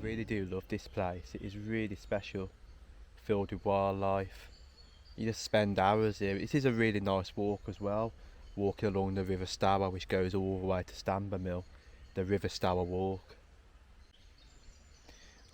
really do love this place. It is really special, filled with wildlife. You just spend hours here. It is a really nice walk as well, walking along the River Stour, which goes all the way to Stamber Mill, the River Stour walk.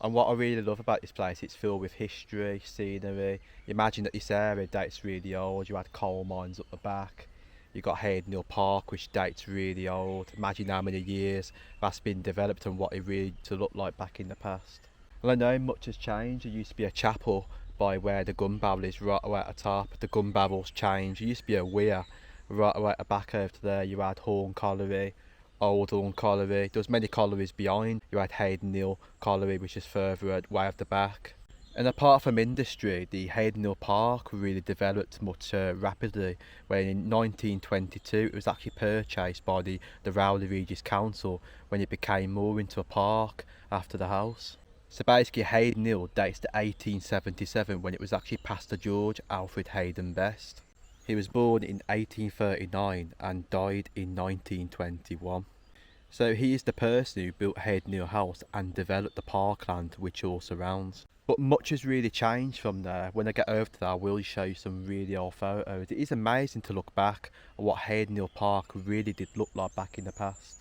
And what I really love about this place, it's filled with history, scenery. Imagine that this area dates really old. You had coal mines up the back. You got Haden Park, which dates really old. Imagine how many years that's been developed and what it really to look like back in the past. Well, I know much has changed. There used to be a chapel by where the gun barrel is, right away at the top. The gun barrel's changed. There used to be a weir right away at the back over to there. You had Horn Colliery, Old Horn Colliery. There was many collieries behind. You had Haden Colliery, which is further away at the back. And apart from industry, the Haden Park really developed much rapidly. When in 1922 it was actually purchased by the Rowley Regis Council when it became more into a park after the house. So basically Haden dates to 1877 when it was actually Pastor George Alfred Haden Best. He was born in 1839 and died in 1921. So he is the person who built Haden House and developed the parkland which all surrounds. But much has really changed from there. When I get over to there, I will show you some really old photos. It is amazing to look back at what Haden Park really did look like back in the past.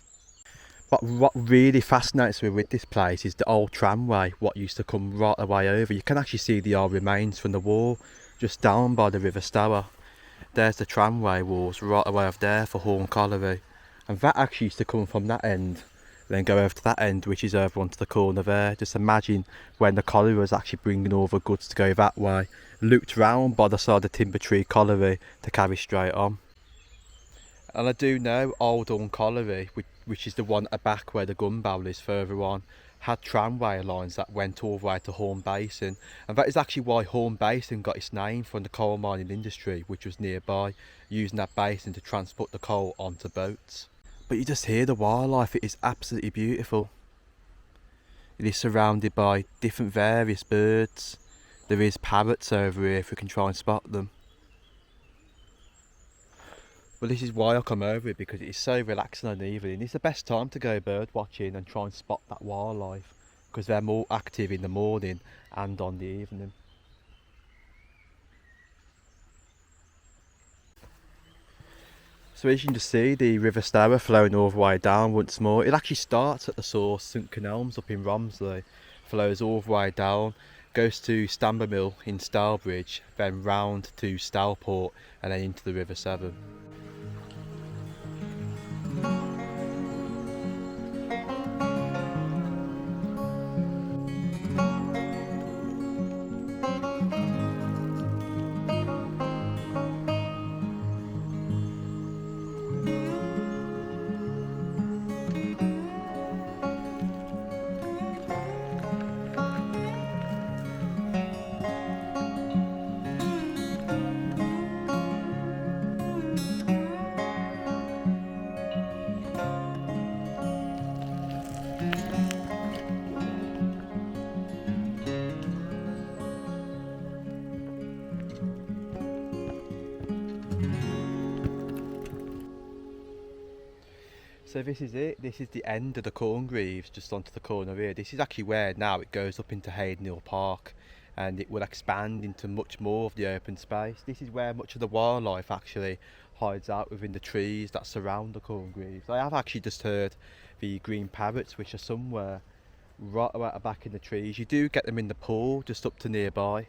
But what really fascinates me with this place is the old tramway, what used to come right away over. You can actually see the old remains from the wall just down by the River Stour. There's the tramway walls right away over there for Horn Colliery. And that actually used to come from that end, then go over to that end, which is over onto the corner there. Just imagine when the colliery was actually bringing all the goods to go that way, looped round by the side of Timber Tree Colliery to carry straight on. And I do know Old Horn Colliery, which is the one at the back where the gun barrel is further on, had tramway lines that went all the way to Horn Basin. And that is actually why Horn Basin got its name from the coal mining industry, which was nearby, using that basin to transport the coal onto boats. But you just hear the wildlife, it is absolutely beautiful. It is surrounded by different various birds. There is parrots over here if we can try and spot them. Well, this is why I come over here, because it is so relaxing in the evening. It's the best time to go bird watching and try and spot that wildlife, because they're more active in the morning and on the evening. So as you can just see, the River Stour flowing all the way down once more. It actually starts at the source, St Kenelm's up in Romsley, flows all the way down, goes to Stamber Mill in Stourbridge, then round to Stourport and then into the River Severn. So this is it, this is the end of the Corngreaves, just onto the corner here. This is actually where now it goes up into Haden Park and it will expand into much more of the open space. This is where much of the wildlife actually hides out within the trees that surround the Corngreaves. I have actually just heard the green parrots, which are somewhere right at the back in the trees. You do get them in the pool just up to nearby.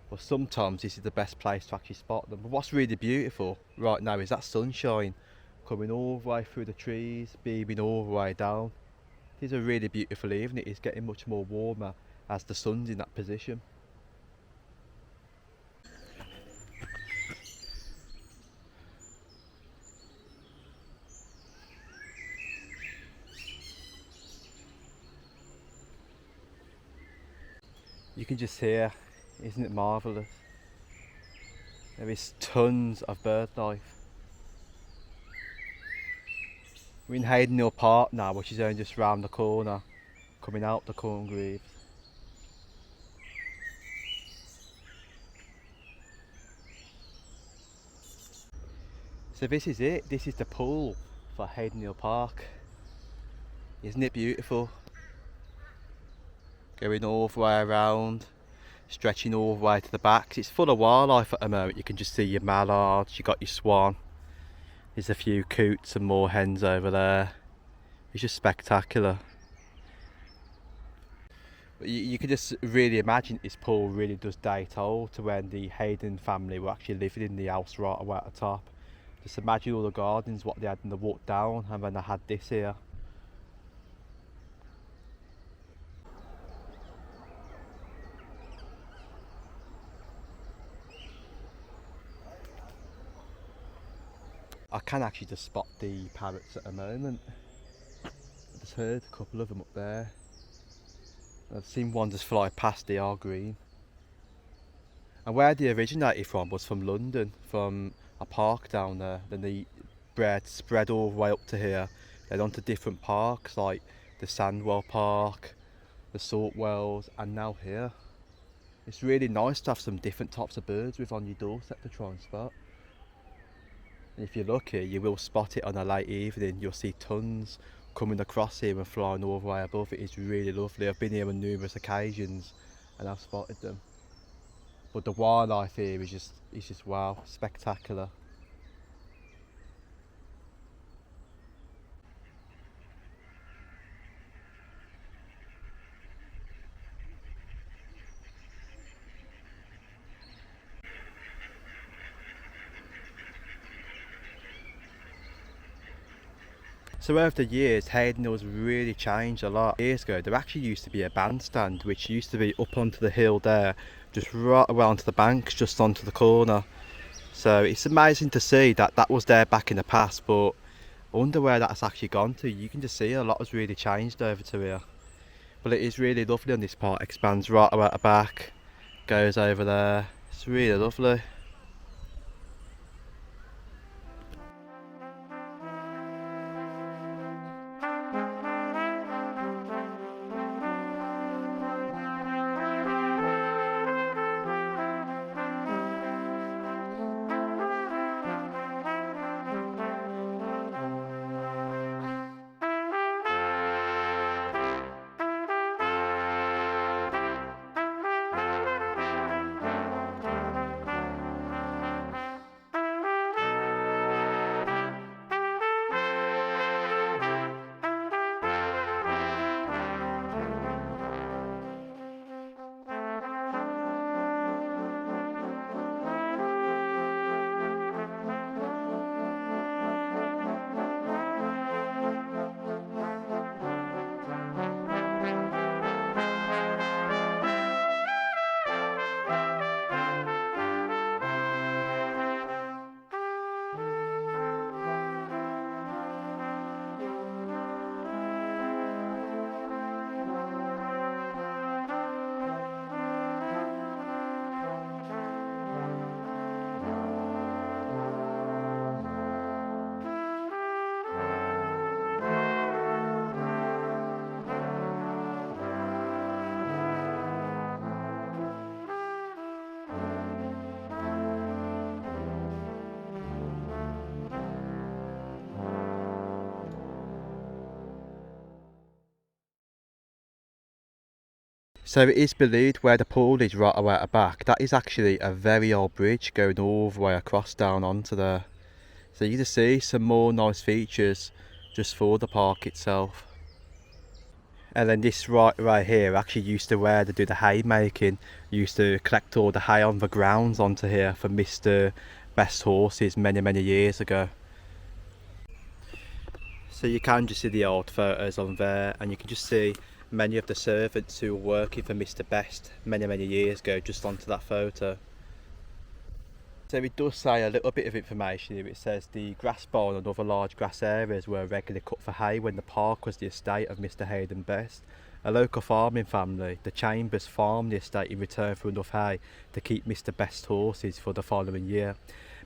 Well, sometimes this is the best place to actually spot them. But what's really beautiful right now is that sunshine coming all the way through the trees, beaming all the way down. It is a really beautiful evening. It is getting much more warmer as the sun's in that position. You can just hear, isn't it marvellous? There is tons of bird life. We're in Haden Park now, which is only just round the corner, coming out the Corngreaves. So this is it, this is the pool for Haden Park. Isn't it beautiful? going all the way around, stretching all the way to the back. It's full of wildlife at the moment. You can just see your mallards, you got your swan. There's a few coots and more hens over there. It's just spectacular. But you can just really imagine this pool really does date old to when the Haden family were actually living in the house right away at the top. Just imagine all the gardens, what they had in the walk down, and then they had this here. I can actually just spot the parrots at the moment. I just heard a couple of them up there. I've seen one just fly past. They are green. And where they originated from was from London, from a park down there. Then they spread all the way up to here, then onto different parks like the Sandwell Park, the Saltwells, and now here. It's really nice to have some different types of birds with on your doorstep to try and spot. And if you're lucky, you will spot it on a late evening. You'll see tons coming across here and flying all the way above. It is really lovely. I've been here on numerous occasions and I've spotted them. But the wildlife here is just wow, spectacular. So over the years, Haden has really changed a lot. Years ago, there actually used to be a bandstand which used to be up onto the hill there, just right around to the banks, just onto the corner. So it's amazing to see that that was there back in the past, but I wonder where that's actually gone to. You can just see a lot has really changed over to here. But it is really lovely on this part. Expands right about the back, goes over there. It's really lovely. So it is believed where the pool is right away at the back, that is actually a very old bridge going all the way across down onto there. So you just see some more nice features just for the park itself. And then this right here actually used to where they do the hay making. Used to collect all the hay on the grounds onto here for Mr. Best horses many years ago. So you can just see the old photos on there, and you can just see many of the servants who were working for Mr. Best many years ago just onto that photo. So it does say a little bit of information here. It says the grass barn and other large grass areas were regularly cut for hay when the park was the estate of Mr. Haden Best. A local farming family, the Chambers, farmed the estate in return for enough hay to keep Mr. Best's horses for the following year.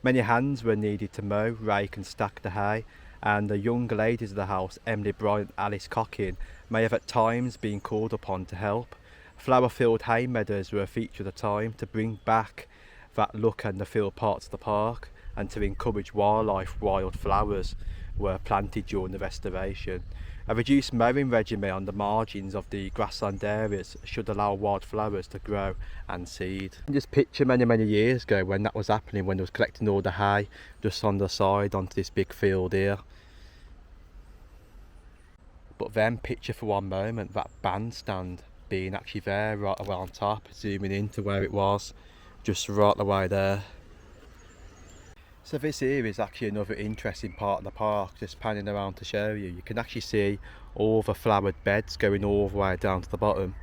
Many hands were needed to mow, rake and stack the hay, and the young ladies of the house, Emily Bryant and Alice Cockin, may have at times been called upon to help. Flower-filled hay meadows were a feature of the time to bring back that look and the feel parts of the park, and to encourage wildlife, wild flowers were planted during the restoration. A reduced mowing regime on the margins of the grassland areas should allow wildflowers to grow and seed. Just picture many years ago when that was happening, when they was collecting all the hay just on the side onto this big field here. But then picture for one moment that bandstand being actually there right away on top, zooming into where it was, just right away there. So this here is actually another interesting part of the park, just panning around to show you. You can actually see all the flowered beds going all the way down to the bottom.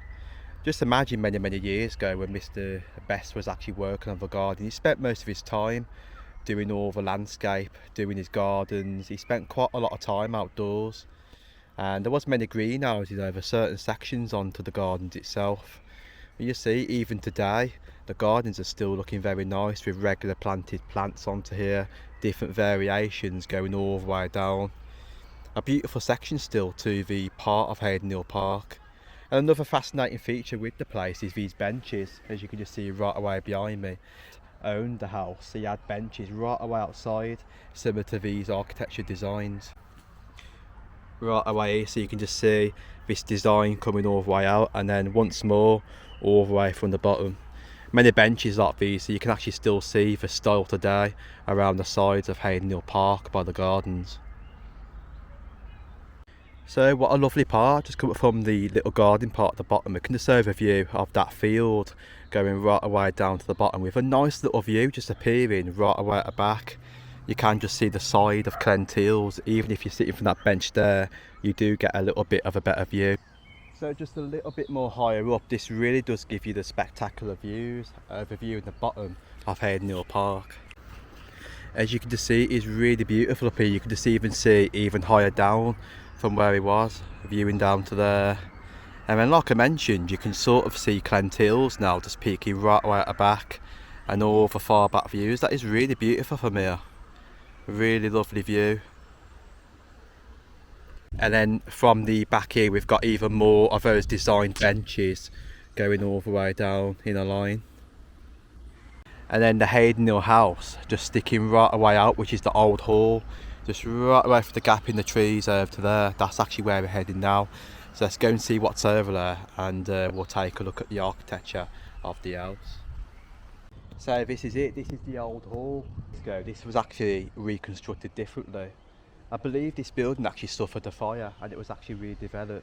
Just imagine many years ago when Mr. Best was actually working on the garden. He spent most of his time doing all the landscape, doing his gardens. He spent quite a lot of time outdoors. And there was many greenhouses over certain sections onto the gardens itself. And you see, even today, the gardens are still looking very nice with regular planted plants onto here, different variations going all the way down. A beautiful section still to the part of Haden Park. And another fascinating feature with the place is these benches, as you can just see right away behind me. Owned the house, he had benches right away outside, similar to these architecture designs. Right away here, so you can just see this design coming all the way out, and then once more all the way from the bottom. Many benches like these, so you can actually still see the style today around the sides of Haden Park by the gardens. So what a lovely park, just coming from the little garden part at the bottom. We can just overview of that field going right away down to the bottom with a nice little view just appearing right away at the back. You can just see the side of Clentills. Even if you're sitting from that bench there, you do get a little bit of a better view. So just a little bit more higher up, this really does give you the spectacular views, overviewing the bottom of Haden Park. As you can just see, it's really beautiful up here. You can just even see even higher down from where he was, viewing down to there. And then like I mentioned, you can sort of see Clentills now just peeking right away at the back, and all the far back views. That is really beautiful from here. Really lovely view. And then from the back here we've got even more of those designed benches going all the way down in a line. And then the Haden house just sticking right away out, which is the old hall, just right away from the gap in the trees over to there. That's actually where we're heading now. So let's go and see what's over there, and we'll take a look at the architecture of the house. So this is it, this is the old hall. This was actually reconstructed differently. I believe this building actually suffered a fire and it was actually redeveloped,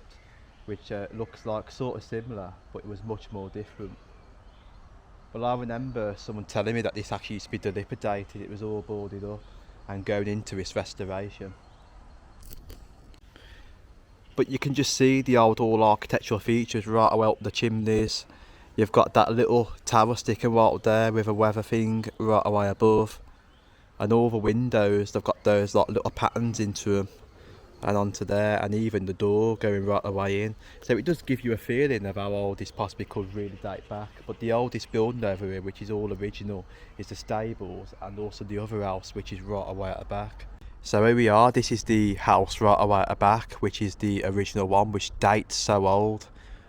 which looks like sort of similar, but it was much more different. Well, I remember someone telling me that this actually used to be dilapidated. It was all boarded up and going into its restoration. But you can just see the old hall architectural features right away up the chimneys. You've got that little tower sticking right up there with a weather thing right away above. And all the windows, they've got those like little patterns into them and onto there, and even the door going right away in. So it does give you a feeling of how old this possibly could really date back. But the oldest building over here, which is all original, is the stables, and also the other house, which is right away at the back. So here we are, this is the house right away at the back, which is the original one, which dates so old.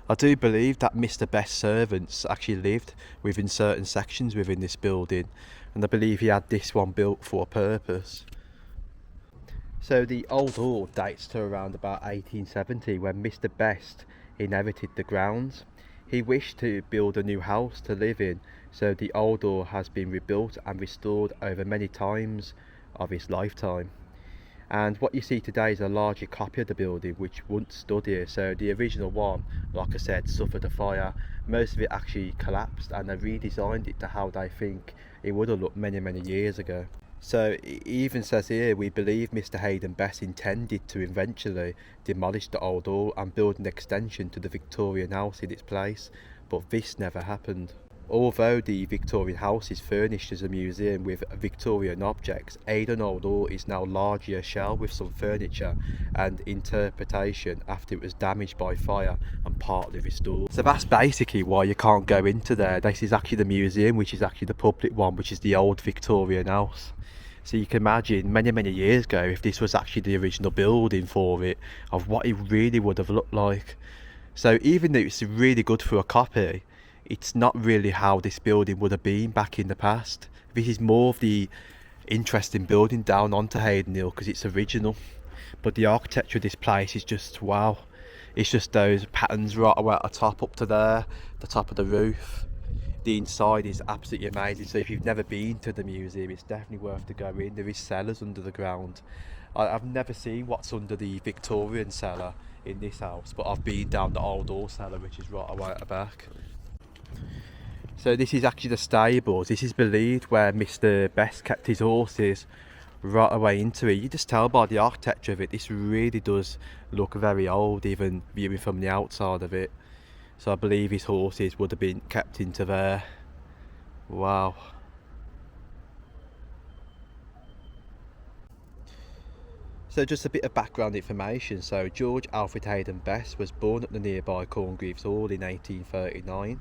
I do believe that Mr. Best's servants actually lived within certain sections within this building, and I believe he had this one built for a purpose. So the old hall dates to around about 1870, when Mr. Best inherited the grounds. He wished to build a new house to live in, so the old hall has been rebuilt and restored over many times of his lifetime. And what you see today is a larger copy of the building which once stood here. So the original one, like I said, suffered a fire. Most of it actually collapsed, and they redesigned it to how they think it would have looked many years ago. So it even says here, we believe Mr. Haden Best intended to eventually demolish the old hall and build an extension to the Victorian house in its place, but this never happened. Although the Victorian house is furnished as a museum with Victorian objects, Haden Old Hall is now largely a shell with some furniture and interpretation after it was damaged by fire and partly restored. So that's basically why you can't go into there. This is actually the museum, which is actually the public one, which is the old Victorian house. So you can imagine many years ago, if this was actually the original building for it, of what it really would have looked like. So even though it's really good for a copy, it's not really how this building would have been back in the past. This is more of the interesting building down onto Haden Hill because it's original. But the architecture of this place is just wow. It's just those patterns right away at the top up to there, the top of the roof. The inside is absolutely amazing. So if you've never been to the museum, it's definitely worth to go in. There is cellars under the ground. I've never seen what's under the Victorian cellar in this house, but I've been down the old door cellar, which is right away at the back. So this is actually the stables. This is believed where Mr. Best kept his horses, right away into it. You just tell by the architecture of it, this really does look very old, even viewing from the outside of it. So I believe his horses would have been kept into there. Wow. So just a bit of background information. So George Alfred Haden Best was born at the nearby Corngreaves Hall in 1839.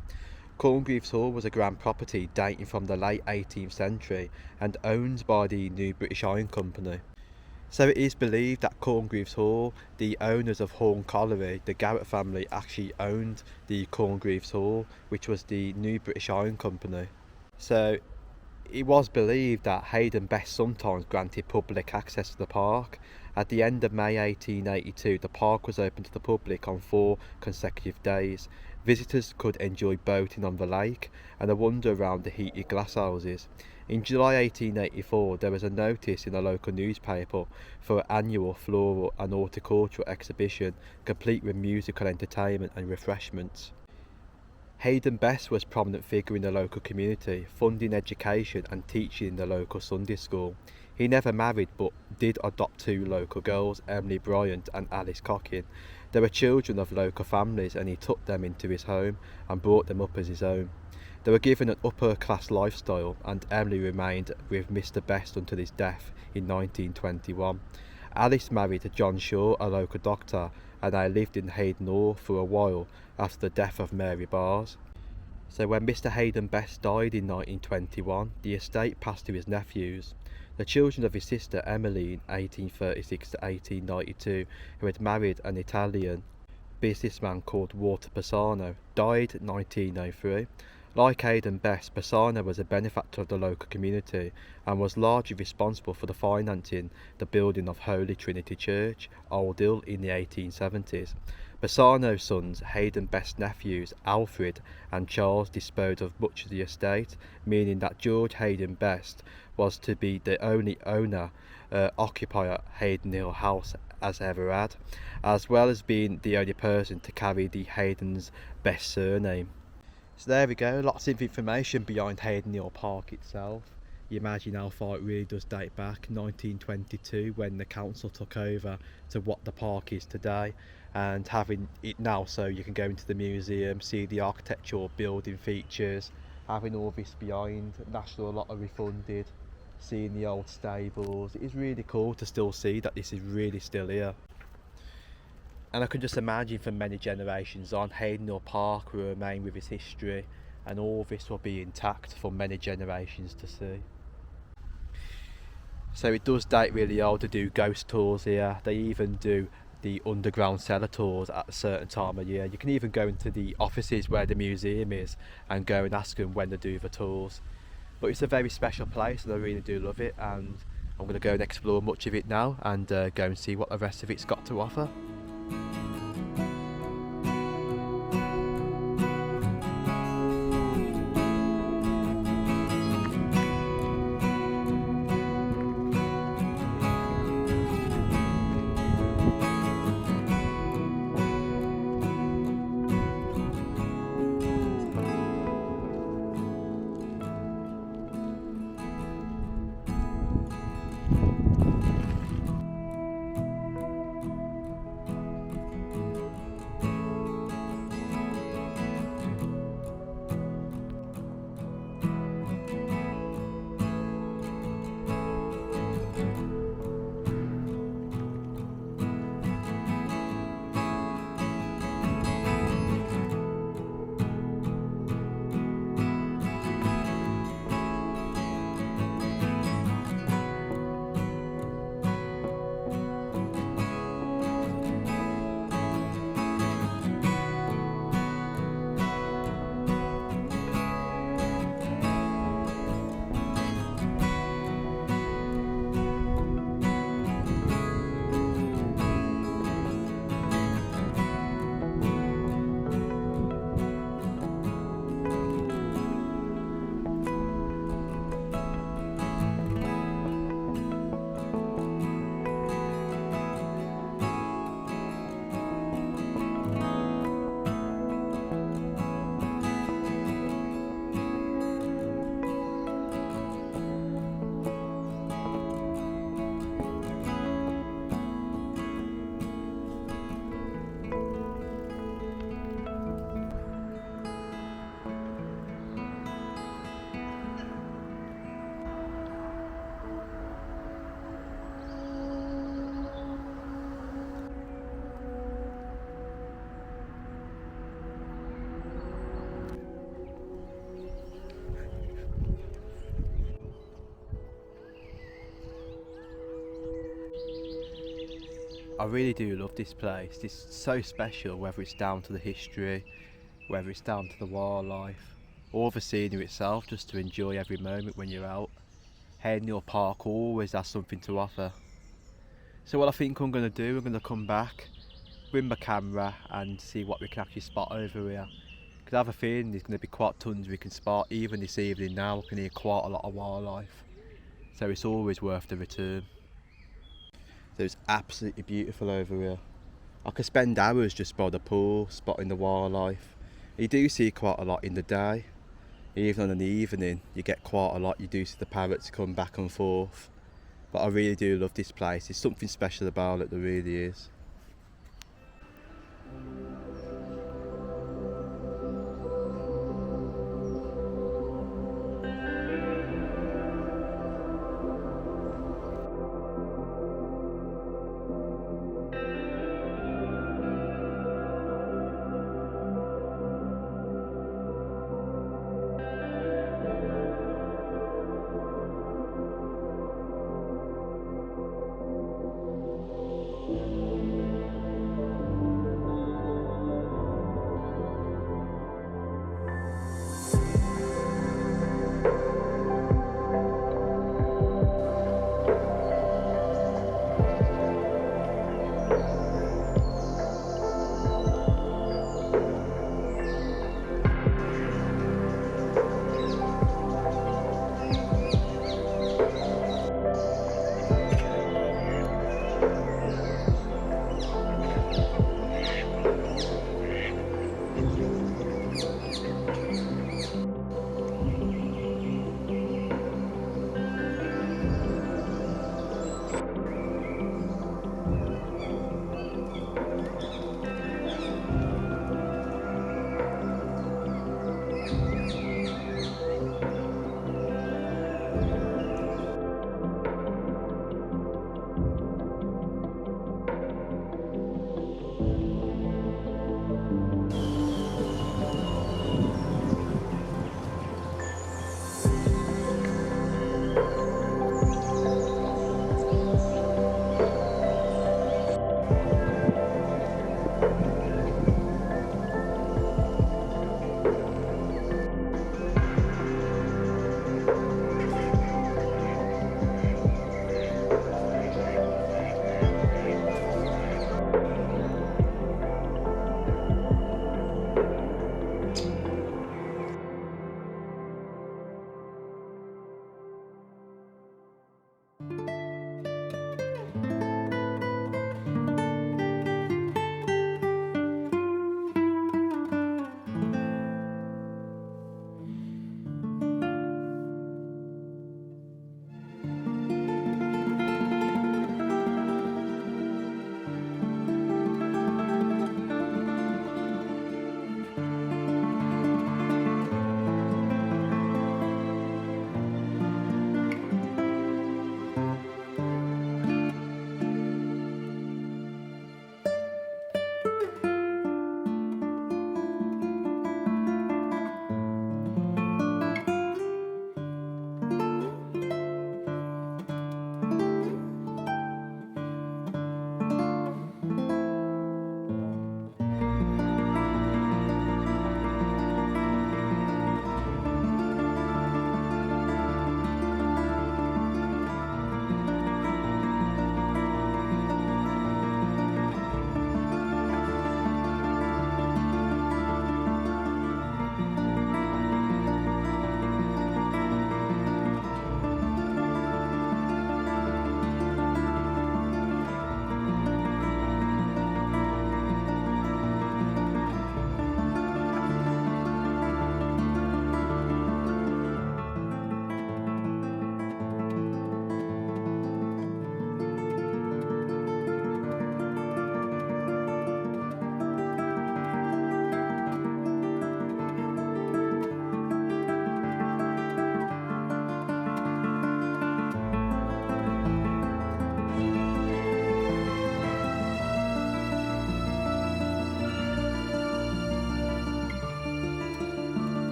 Corngreaves Hall was a grand property dating from the late 18th century and owned by the New British Iron Company. So it is believed that Corngreaves Hall, the owners of Horn Colliery, the Garrett family, actually owned the Corngreaves Hall, which was the New British Iron Company. So it was believed that Haden Best sometimes granted public access to the park. At the end of May 1882, the park was open to the public on 4 consecutive days. Visitors could enjoy boating on the lake and a wander around the heated glasshouses. In July 1884, there was a notice in a local newspaper for an annual floral and horticultural exhibition, complete with musical entertainment and refreshments. Haden Best was a prominent figure in the local community, funding education and teaching in the local Sunday school. He never married but did adopt 2 local girls, Emily Bryant and Alice Cockin. They were children of local families and he took them into his home and brought them up as his own. They were given an upper class lifestyle and Emily remained with Mr. Best until his death in 1921. Alice married John Shaw, a local doctor, and they lived in Haden Hall for a while after the death of Mary Bars. So when Mr. Haden Best died in 1921, the estate passed to his nephews. The children of his sister Emily in 1836 to 1892, who had married an Italian businessman called Walter Pisano, died in 1903. Like Haden Best, Pisano was a benefactor of the local community and was largely responsible for the financing the building of Holy Trinity Church, Old Hill, in the 1870s. Pisano's sons, Haden Best's nephews, Alfred and Charles, disposed of much of the estate, meaning that George Haden Best was to be the only occupier Haden Hill House has ever had, as well as being the only person to carry the Haden's Best surname. So there we go, lots of information behind Haden Hill Park itself. You imagine how far it really does date back, 1922, when the council took over, to what the park is today, and having it now so you can go into the museum, see the architectural building features, having all this behind, National Lottery funded, seeing the old stables. It is really cool to still see that this is really still here. And I can just imagine for many generations on, Haden Hill Park will remain with its history and all this will be intact for many generations to see. So it does date really old. To do ghost tours here. They even do the underground cellar tours at a certain time of year. You can even go into the offices where the museum is and go and ask them when they do the tours. But it's a very special place and I really do love it, and I'm going to go and explore much of it now and go and see what the rest of it's got to offer. I really do love this place. It's so special, whether it's down to the history, whether it's down to the wildlife, or the scenery itself, just to enjoy every moment when you're out. Haden Park always has something to offer. So what I think I'm going to do, I'm going to come back, bring my camera and see what we can actually spot over here. Because I have a feeling there's going to be quite tons we can spot. Even this evening now, I can hear quite a lot of wildlife. So it's always worth the return. So it's absolutely beautiful over here. I could spend hours just by the pool, spotting the wildlife. You do see quite a lot in the day. Even on an evening, you get quite a lot. You do see the parrots come back and forth. But I really do love this place. There's something special about it, there really is.